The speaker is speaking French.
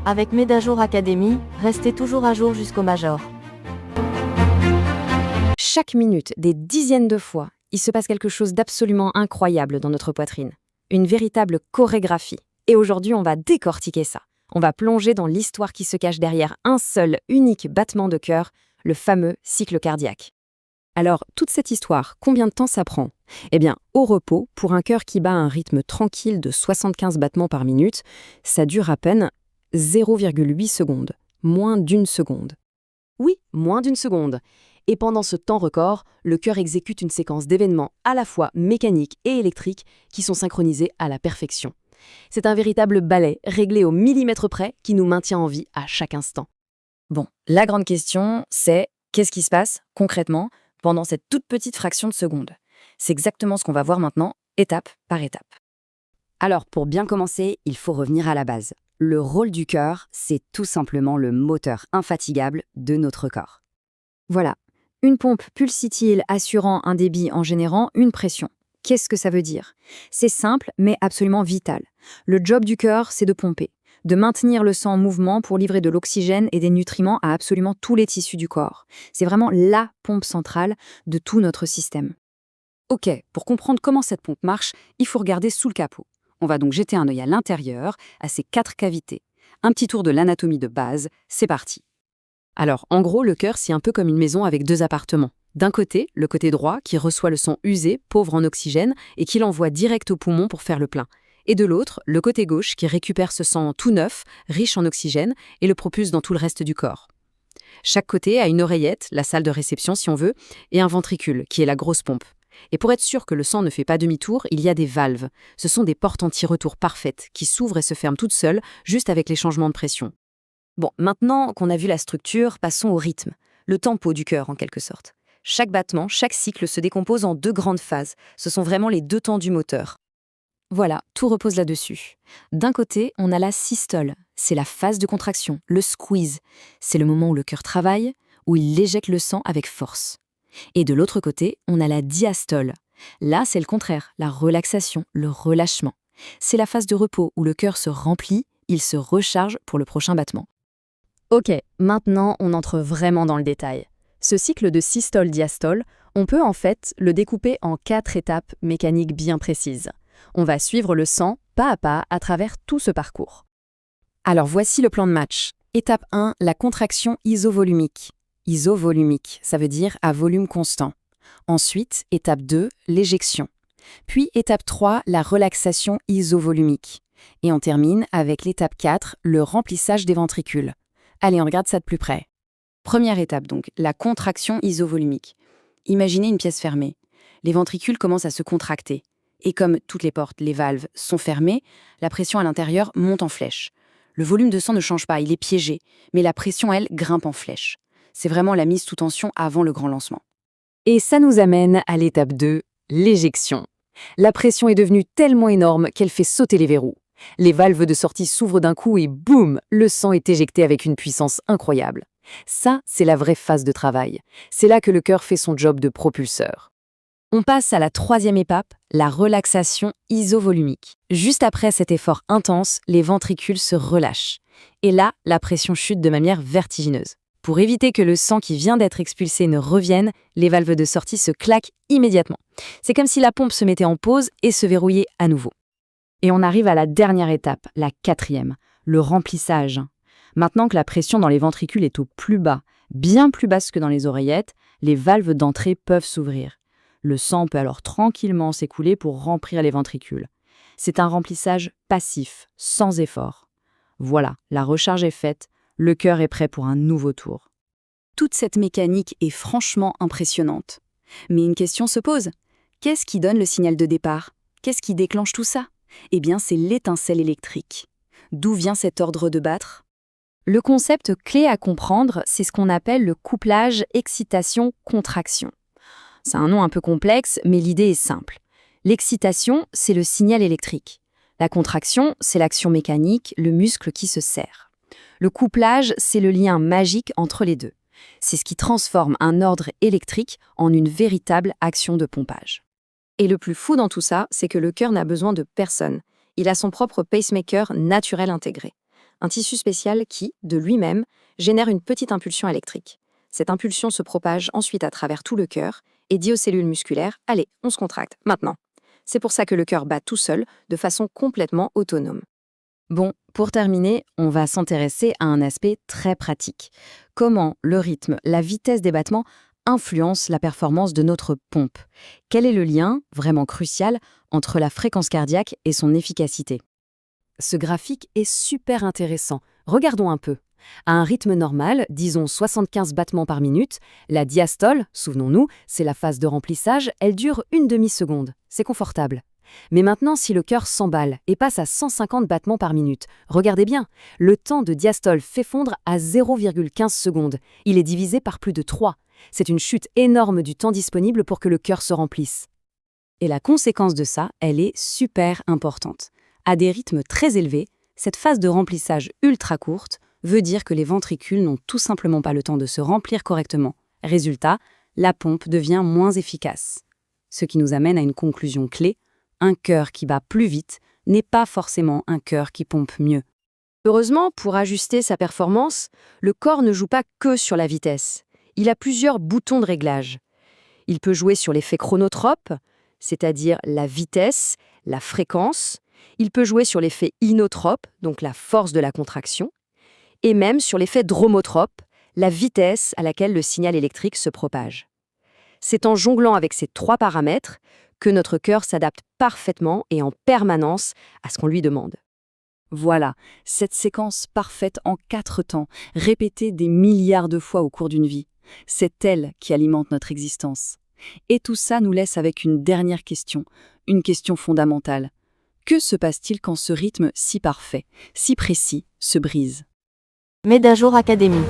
Avec Medajour Academy, restez toujours à jour jusqu'au Major. Chaque minute, des dizaines de fois, il se passe quelque chose d'absolument incroyable dans notre poitrine. Une véritable chorégraphie. Et aujourd'hui, on va décortiquer ça. On va plonger dans l'histoire qui se cache derrière un seul, unique battement de cœur, le fameux cycle cardiaque. Alors, toute cette histoire, combien de temps ça prend ? Eh bien, au repos, pour un cœur qui bat à un rythme tranquille de 75 battements par minute, ça dure à peine 0,8 secondes, moins d'une seconde. Oui, moins d'une seconde. Et pendant ce temps record, le cœur exécute une séquence d'événements à la fois mécaniques et électriques qui sont synchronisés à la perfection. C'est un véritable ballet réglé au millimètre près qui nous maintient en vie à chaque instant. Bon, la grande question, c'est qu'est-ce qui se passe concrètement pendant cette toute petite fraction de seconde ? C'est exactement ce qu'on va voir maintenant, étape par étape. Alors, pour bien commencer, il faut revenir à la base. Le rôle du cœur, c'est tout simplement le moteur infatigable de notre corps. Voilà, une pompe pulsitile assurant un débit en générant une pression. Qu'est-ce que ça veut dire ? C'est simple, mais absolument vital. Le job du cœur, c'est de pomper, de maintenir le sang en mouvement pour livrer de l'oxygène et des nutriments à absolument tous les tissus du corps. C'est vraiment la pompe centrale de tout notre système. Ok, pour comprendre comment cette pompe marche, il faut regarder sous le capot. On va donc jeter un œil à l'intérieur, à ces 4 cavités. Un petit tour de l'anatomie de base, c'est parti. Alors, en gros, le cœur, c'est un peu comme une maison avec 2 appartements. D'un côté, le côté droit, qui reçoit le sang usé, pauvre en oxygène, et qui l'envoie direct au poumon pour faire le plein. Et de l'autre, le côté gauche, qui récupère ce sang tout neuf, riche en oxygène, et le propulse dans tout le reste du corps. Chaque côté a une oreillette, la salle de réception si on veut, et un ventricule, qui est la grosse pompe. Et pour être sûr que le sang ne fait pas demi-tour, il y a des valves. Ce sont des portes anti-retour parfaites, qui s'ouvrent et se ferment toutes seules, juste avec les changements de pression. Bon, maintenant qu'on a vu la structure, passons au rythme, le tempo du cœur en quelque sorte. Chaque battement, chaque cycle se décompose en 2 grandes phases. Ce sont vraiment les 2 temps du moteur. Voilà, tout repose là-dessus. D'un côté, on a la systole, c'est la phase de contraction, le squeeze. C'est le moment où le cœur travaille, où il éjecte le sang avec force. Et de l'autre côté, on a la diastole. Là, c'est le contraire, la relaxation, le relâchement. C'est la phase de repos où le cœur se remplit, il se recharge pour le prochain battement. Ok, maintenant on entre vraiment dans le détail. Ce cycle de systole-diastole, on peut en fait le découper en 4 étapes mécaniques bien précises. On va suivre le sang pas à pas à travers tout ce parcours. Alors voici le plan de match. Étape 1, la contraction isovolumique. Isovolumique, ça veut dire à volume constant. Ensuite, étape 2, l'éjection. Puis étape 3, la relaxation isovolumique. Et on termine avec l'étape 4, le remplissage des ventricules. Allez, on regarde ça de plus près. Première étape donc, la contraction isovolumique. Imaginez une pièce fermée. Les ventricules commencent à se contracter. Et comme toutes les portes, les valves, sont fermées, la pression à l'intérieur monte en flèche. Le volume de sang ne change pas, il est piégé, mais la pression, elle, grimpe en flèche. C'est vraiment la mise sous tension avant le grand lancement. Et ça nous amène à l'étape 2, l'éjection. La pression est devenue tellement énorme qu'elle fait sauter les verrous. Les valves de sortie s'ouvrent d'un coup et boum, le sang est éjecté avec une puissance incroyable. Ça, c'est la vraie phase de travail. C'est là que le cœur fait son job de propulseur. On passe à la 3e étape, la relaxation isovolumique. Juste après cet effort intense, les ventricules se relâchent. Et là, la pression chute de manière vertigineuse. Pour éviter que le sang qui vient d'être expulsé ne revienne, les valves de sortie se claquent immédiatement. C'est comme si la pompe se mettait en pause et se verrouillait à nouveau. Et on arrive à la dernière étape, la 4e, le remplissage. Maintenant que la pression dans les ventricules est au plus bas, bien plus basse que dans les oreillettes, les valves d'entrée peuvent s'ouvrir. Le sang peut alors tranquillement s'écouler pour remplir les ventricules. C'est un remplissage passif, sans effort. Voilà, la recharge est faite, le cœur est prêt pour un nouveau tour. Toute cette mécanique est franchement impressionnante. Mais une question se pose. Qu'est-ce qui donne le signal de départ ? Qu'est-ce qui déclenche tout ça ? Eh bien, c'est l'étincelle électrique. D'où vient cet ordre de battre ? Le concept clé à comprendre, c'est ce qu'on appelle le couplage excitation-contraction. C'est un nom un peu complexe, mais l'idée est simple. L'excitation, c'est le signal électrique. La contraction, c'est l'action mécanique, le muscle qui se serre. Le couplage, c'est le lien magique entre les deux. C'est ce qui transforme un ordre électrique en une véritable action de pompage. Et le plus fou dans tout ça, c'est que le cœur n'a besoin de personne. Il a son propre pacemaker naturel intégré. un tissu spécial qui, de lui-même, génère une petite impulsion électrique. Cette impulsion se propage ensuite à travers tout le cœur et dit aux cellules musculaires « Allez, on se contracte, maintenant ». C'est pour ça que le cœur bat tout seul, de façon complètement autonome. Bon, pour terminer, on va s'intéresser à un aspect très pratique. Comment le rythme, la vitesse des battements influencent la performance de notre pompe? Quel est le lien, vraiment crucial, entre la fréquence cardiaque et son efficacité? Ce graphique est super intéressant. Regardons un peu. À un rythme normal, disons 75 battements par minute, la diastole, souvenons-nous, c'est la phase de remplissage, elle dure une demi-seconde. C'est confortable. Mais maintenant, si le cœur s'emballe et passe à 150 battements par minute, regardez bien, le temps de diastole fait fondre à 0,15 secondes. Il est divisé par plus de 3. C'est une chute énorme du temps disponible pour que le cœur se remplisse. Et la conséquence de ça, elle est super importante. À des rythmes très élevés, cette phase de remplissage ultra courte veut dire que les ventricules n'ont tout simplement pas le temps de se remplir correctement. Résultat, la pompe devient moins efficace. Ce qui nous amène à une conclusion clé: un cœur qui bat plus vite n'est pas forcément un cœur qui pompe mieux. Heureusement, pour ajuster sa performance, le corps ne joue pas que sur la vitesse. Il a plusieurs boutons de réglage. Il peut jouer sur l'effet chronotrope, c'est-à-dire la vitesse, la fréquence. Il peut jouer sur l'effet inotrope, donc la force de la contraction, et même sur l'effet dromotrope, la vitesse à laquelle le signal électrique se propage. C'est en jonglant avec ces 3 paramètres que notre cœur s'adapte parfaitement et en permanence à ce qu'on lui demande. Voilà, cette séquence parfaite en 4 temps, répétée des milliards de fois au cours d'une vie. C'est elle qui alimente notre existence. Et tout ça nous laisse avec une dernière question, une question fondamentale. Que se passe-t-il quand ce rythme si parfait, si précis, se brise? Med à jour Academy.